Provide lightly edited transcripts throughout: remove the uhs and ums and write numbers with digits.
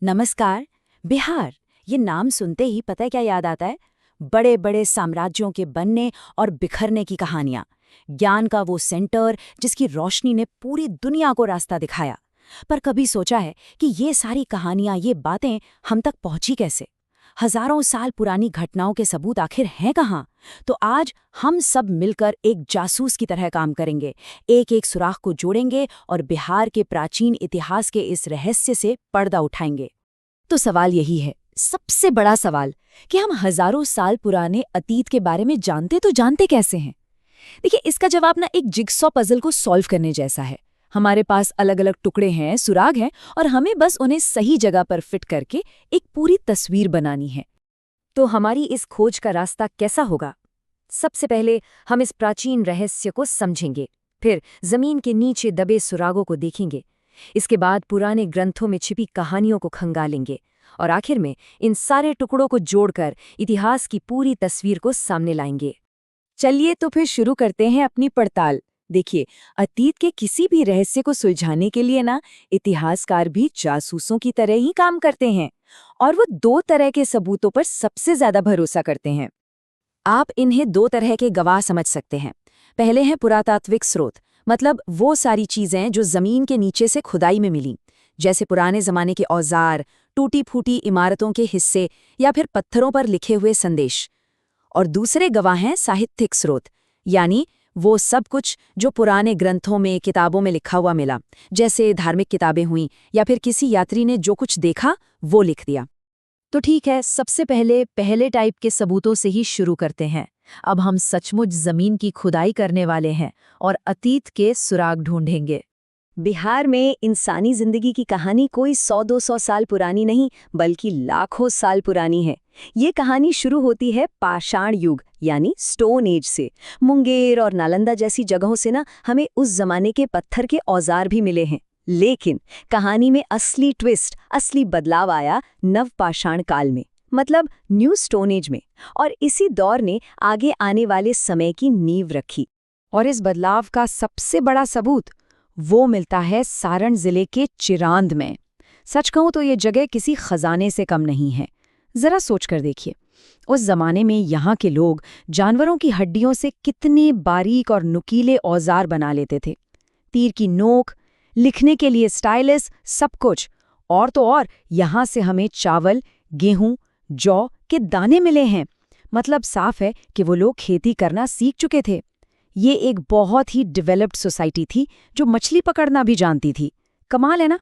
नमस्कार। बिहार, ये नाम सुनते ही पता है क्या याद आता है? बड़े बड़े साम्राज्यों के बनने और बिखरने की कहानियां। ज्ञान का वो सेंटर जिसकी रोशनी ने पूरी दुनिया को रास्ता दिखाया। पर कभी सोचा है कि ये सारी कहानियां, ये बातें हम तक पहुंची कैसे? हजारों साल पुरानी घटनाओं के सबूत आखिर हैं कहाँ? तो आज हम सब मिलकर एक जासूस की तरह काम करेंगे, एक एक सुराख को जोड़ेंगे और बिहार के प्राचीन इतिहास के इस रहस्य से पर्दा उठाएंगे। तो सवाल यही है, सबसे बड़ा सवाल, कि हम हजारों साल पुराने अतीत के बारे में जानते तो जानते कैसे हैं? देखिए, इसका जवाब ना एक जिगसॉ पजल को सॉल्व करने जैसा है। हमारे पास अलग अलग टुकड़े हैं, सुराग हैं, और हमें बस उन्हें सही जगह पर फिट करके एक पूरी तस्वीर बनानी है। तो हमारी इस खोज का रास्ता कैसा होगा? सबसे पहले हम इस प्राचीन रहस्य को समझेंगे, फिर जमीन के नीचे दबे सुरागों को देखेंगे, इसके बाद पुराने ग्रंथों में छिपी कहानियों को खंगालेंगे, और आखिर में इन सारे टुकड़ों को जोड़कर इतिहास की पूरी तस्वीर को सामने लाएंगे। चलिए तो फिर शुरू करते हैं अपनी पड़ताल। देखिए, अतीत के किसी भी रहस्य को सुलझाने के लिए ना इतिहासकार भी जासूसों की तरह ही काम करते हैं, और वो दो तरह के सबूतों पर सबसे ज्यादा भरोसा करते हैं। आप इन्हें दो तरह के गवाह समझ सकते हैं। पहले हैं पुरातात्विक स्रोत, मतलब वो सारी चीजें जो जमीन के नीचे से खुदाई में मिली, जैसे पुराने जमाने के औजार, टूटी फूटी इमारतों के हिस्से या फिर पत्थरों पर लिखे हुए संदेश। और दूसरे गवाह हैं साहित्यिक स्रोत, यानी वो सब कुछ जो पुराने ग्रंथों में, किताबों में लिखा हुआ मिला, जैसे धार्मिक किताबें हुईं या फिर किसी यात्री ने जो कुछ देखा वो लिख दिया। तो ठीक है, सबसे पहले पहले टाइप के सबूतों से ही शुरू करते हैं। अब हम सचमुच जमीन की खुदाई करने वाले हैं और अतीत के सुराग ढूंढेंगे। बिहार में इंसानी जिंदगी की कहानी कोई 100-200 साल पुरानी नहीं, बल्कि लाखों साल पुरानी है। ये कहानी शुरू होती है पाषाण युग यानी स्टोन एज से। मुंगेर और नालंदा जैसी जगहों से ना हमें उस जमाने के पत्थर के औजार भी मिले हैं। लेकिन कहानी में असली ट्विस्ट, असली बदलाव आया नवपाषाण काल में, मतलब न्यू स्टोन एज में। और इसी दौर ने आगे आने वाले समय की नींव रखी। और इस बदलाव का सबसे बड़ा सबूत वो मिलता है सारण जिले के चिरांद में। सच कहूं तो ये जगह किसी खजाने से कम नहीं है। जरा सोच कर देखिए, उस जमाने में यहाँ के लोग जानवरों की हड्डियों से कितने बारीक और नुकीले औजार बना लेते थे। तीर की नोक, लिखने के लिए स्टाइलस, सब कुछ। और तो और यहाँ से हमें चावल, गेहूं, जौ के दाने मिले हैं। मतलब साफ है कि वो लोग खेती करना सीख चुके थे। ये एक बहुत ही डेवलप्ड सोसाइटी थी जो मछली पकड़ना भी जानती थी। कमाल है ना?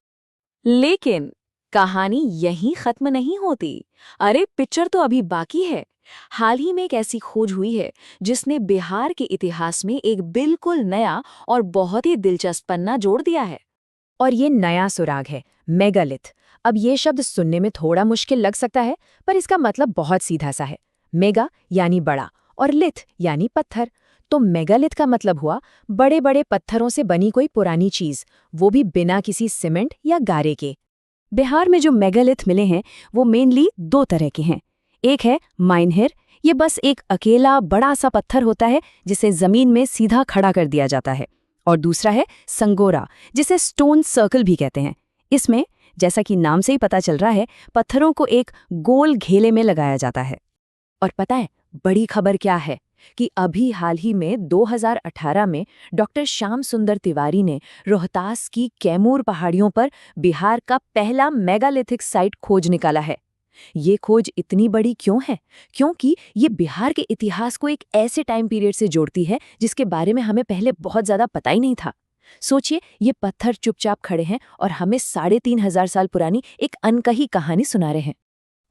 लेकिन कहानी यहीं खत्म नहीं होती। अरे, पिक्चर तो अभी बाकी है। हाल ही में एक ऐसी खोज हुई है जिसने बिहार के इतिहास में एक बिल्कुल नया और बहुत ही दिलचस्प पन्ना जोड़ दिया है। और ये नया सुराग है मेगालिथ। अब ये शब्द सुनने में थोड़ा मुश्किल लग सकता है, पर इसका मतलब बहुत सीधा सा है। मेगा यानी बड़ा और लिथ यानी पत्थर। तो मेगालिथ का मतलब हुआ बड़े बड़े पत्थरों से बनी कोई पुरानी चीज, वो भी बिना किसी सीमेंट या गारे के। बिहार में जो मेगालिथ मिले हैं वो मेनली दो तरह के हैं। एक है माइनहिर, ये बस एक अकेला बड़ा सा पत्थर होता है जिसे जमीन में सीधा खड़ा कर दिया जाता है। और दूसरा है संगोरा, जिसे स्टोन सर्कल भी कहते हैं। इसमें, जैसा कि नाम से ही पता चल रहा है, पत्थरों को एक गोल घेले में लगाया जाता है। और पता है बड़ी खबर क्या है? कि अभी हाल ही में 2018 में डॉक्टर श्याम सुंदर तिवारी ने रोहतास की कैमूर पहाड़ियों पर बिहार का पहला मेगालिथिक साइट खोज निकाला है। ये खोज इतनी बड़ी क्यों है? क्योंकि ये बिहार के इतिहास को एक ऐसे टाइम पीरियड से जोड़ती है जिसके बारे में हमें पहले बहुत ज्यादा पता ही नहीं था। सोचिए, ये पत्थर चुपचाप खड़े हैं और हमें 3500 साल पुरानी एक अनकही कहानी सुना रहे हैं।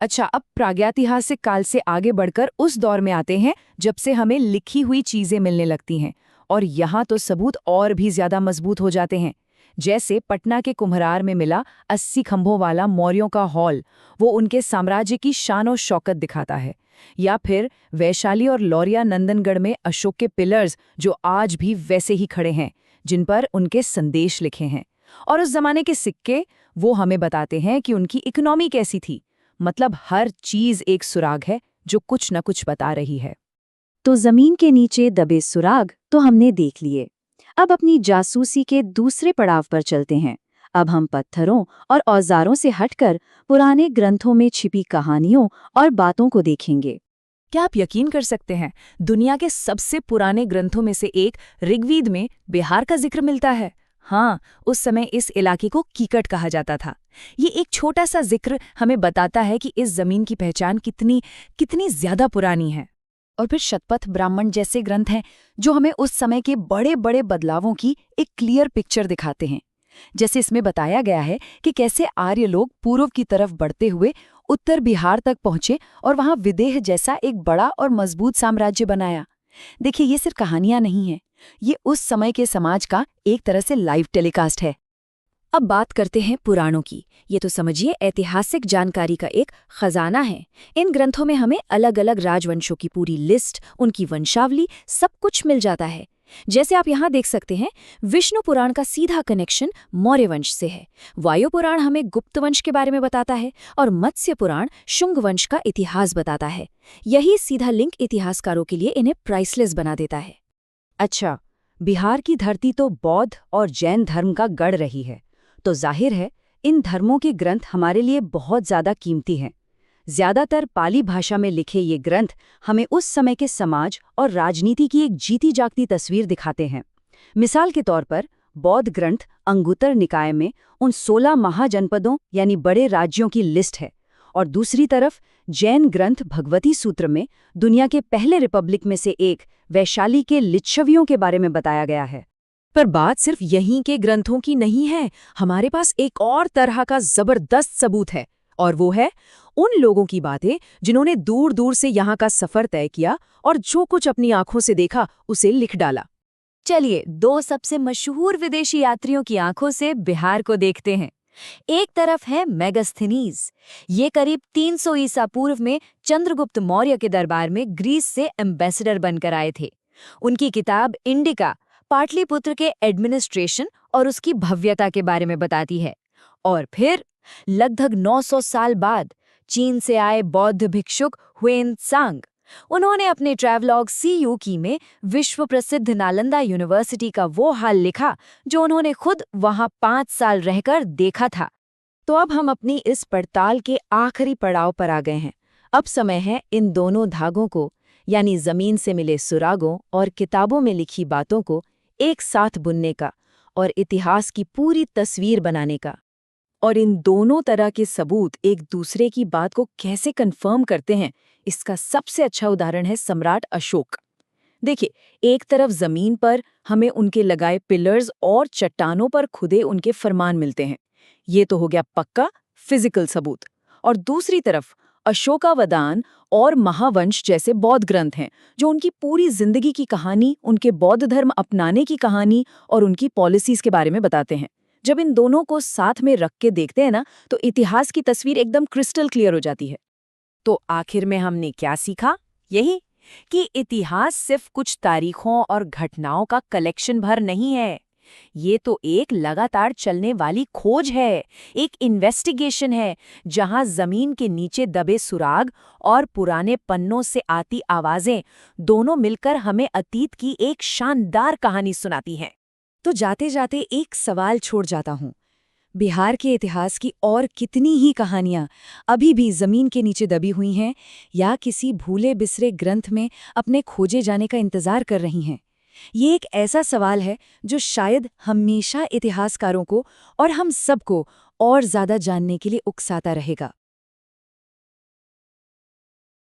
अच्छा, अब प्रागैतिहासिक काल से आगे बढ़कर उस दौर में आते हैं जब से हमें लिखी हुई चीजें मिलने लगती हैं। और यहाँ तो सबूत और भी ज्यादा मजबूत हो जाते हैं। जैसे पटना के कुम्हरार में मिला 80 खंभों वाला मौर्यों का हॉल, वो उनके साम्राज्य की शान और शौकत दिखाता है। या फिर वैशाली और लौरिया नंदनगढ़ में अशोक के पिलर्स, जो आज भी वैसे ही खड़े हैं, जिन पर उनके संदेश लिखे हैं। और उस जमाने के सिक्के, वो हमें बताते हैं कि उनकी इकोनॉमी कैसी थी। मतलब हर चीज एक सुराग है जो कुछ न कुछ बता रही है। तो जमीन के नीचे दबे सुराग तो हमने देख लिए। अब अपनी जासूसी के दूसरे पड़ाव पर चलते हैं। अब हम पत्थरों और औजारों से हटकर पुराने ग्रंथों में छिपी कहानियों और बातों को देखेंगे। क्या आप यकीन कर सकते हैं, दुनिया के सबसे पुराने ग्रंथों में से एक ऋग्वेद में बिहार का जिक्र मिलता है। हाँ, उस समय इस इलाके को कीकट कहा जाता था। ये एक छोटा सा जिक्र हमें बताता है कि इस जमीन की पहचान कितनी कितनी ज्यादा पुरानी है। और फिर शतपथ ब्राह्मण जैसे ग्रंथ हैं जो हमें उस समय के बड़े बड़े बदलावों की एक क्लियर पिक्चर दिखाते हैं। जैसे इसमें बताया गया है कि कैसे आर्य लोग पूर्व की तरफ बढ़ते हुए उत्तर बिहार तक पहुंचे और वहां विदेह जैसा एक बड़ा और मजबूत साम्राज्य बनाया। देखिए, ये सिर्फ कहानियां नहीं हैं, ये उस समय के समाज का एक तरह से लाइव टेलीकास्ट है। अब बात करते हैं पुराणों की। ये तो समझिए ऐतिहासिक जानकारी का एक खजाना है। इन ग्रंथों में हमें अलग अलग राजवंशों की पूरी लिस्ट, उनकी वंशावली, सब कुछ मिल जाता है। जैसे आप यहाँ देख सकते हैं, विष्णु पुराण का सीधा कनेक्शन मौर्य वंश से है। वायु पुराण हमें गुप्त वंश के बारे में बताता है और मत्स्य पुराण शुंग वंश का इतिहास बताता है। यही सीधा लिंक इतिहासकारों के लिए इन्हें प्राइसलेस बना देता है। अच्छा, बिहार की धरती तो बौद्ध और जैन धर्म का गढ़ रही है, तो जाहिर है इन धर्मों के ग्रंथ हमारे लिए बहुत ज्यादा कीमती हैं। ज्यादातर पाली भाषा में लिखे ये ग्रंथ हमें उस समय के समाज और राजनीति की एक जीती जागती तस्वीर दिखाते हैं। मिसाल के तौर पर बौद्ध ग्रंथ अंगुत्तर निकाय में उन 16 महाजनपदों यानी बड़े राज्यों की लिस्ट है, और दूसरी तरफ जैन ग्रंथ भगवती सूत्र में दुनिया के पहले रिपब्लिक में से एक वैशाली के लिच्छवियों के बारे में बताया गया है। पर बात सिर्फ यहीं के ग्रंथों की नहीं है। हमारे पास एक और तरह का जबरदस्त सबूत है, और वो है उन लोगों की बातें जिन्होंने दूर दूर से यहाँ का सफर तय किया और जो कुछ अपनी आंखों से देखा उसे लिख डाला। चलिए, दो सबसे मशहूर विदेशी यात्रियों की आंखों से बिहार को देखते हैं। एक तरफ है मेगास्थनीज। ये करीब 300 ईसा पूर्व में चंद्रगुप्त मौर्य के दरबार में ग्रीस से एम्बेसडर बनकर आए थे। उनकी किताब इंडिका पाटलिपुत्र के एडमिनिस्ट्रेशन और उसकी भव्यता के बारे में बताती है। और फिर लगभग 900 साल बाद चीन से आए बौद्ध भिक्षुक हुएन त्सांग, उन्होंने अपने ट्रैवलॉग सी यूकी में विश्व प्रसिद्ध नालंदा यूनिवर्सिटी का वो हाल लिखा जो उन्होंने खुद वहां 5 साल रहकर देखा था। तो अब हम अपनी इस पड़ताल के आखिरी पड़ाव पर आ गए हैं। अब समय है इन दोनों धागों को, यानी जमीन से मिले सुरागों और किताबों में लिखी बातों को एक साथ बुनने का और इतिहास की पूरी तस्वीर बनाने का। और इन दोनों तरह के सबूत एक दूसरे की बात को कैसे कंफर्म करते हैं, इसका सबसे अच्छा उदाहरण है सम्राट अशोक। देखिए, एक तरफ जमीन पर हमें उनके लगाए पिलर्स और चट्टानों पर खुदे उनके फरमान मिलते हैं, ये तो हो गया पक्का फिजिकल सबूत। और दूसरी तरफ अशोकावदान और महावंश जैसे बौद्ध ग्रंथ हैं जो उनकी पूरी जिंदगी की कहानी, उनके बौद्ध धर्म अपनाने की कहानी और उनकी पॉलिसीज के बारे में बताते हैं। जब इन दोनों को साथ में रख के देखते हैं ना, तो इतिहास की तस्वीर एकदम क्रिस्टल क्लियर हो जाती है। तो आखिर में हमने क्या सीखा? यही कि इतिहास सिर्फ कुछ तारीखों और घटनाओं का कलेक्शन भर नहीं है। ये तो एक लगातार चलने वाली खोज है, एक इन्वेस्टिगेशन है, जहां जमीन के नीचे दबे सुराग और पुराने पन्नों से आती आवाजें दोनों मिलकर हमें अतीत की एक शानदार कहानी सुनाती हैं। तो जाते जाते एक सवाल छोड़ जाता हूँ, बिहार के इतिहास की और कितनी ही कहानियां अभी भी जमीन के नीचे दबी हुई हैं या किसी भूले बिसरे ग्रंथ में अपने खोजे जाने का इंतजार कर रही हैं? ये एक ऐसा सवाल है जो शायद हमेशा इतिहासकारों को और हम सबको और ज्यादा जानने के लिए उकसाता रहेगा।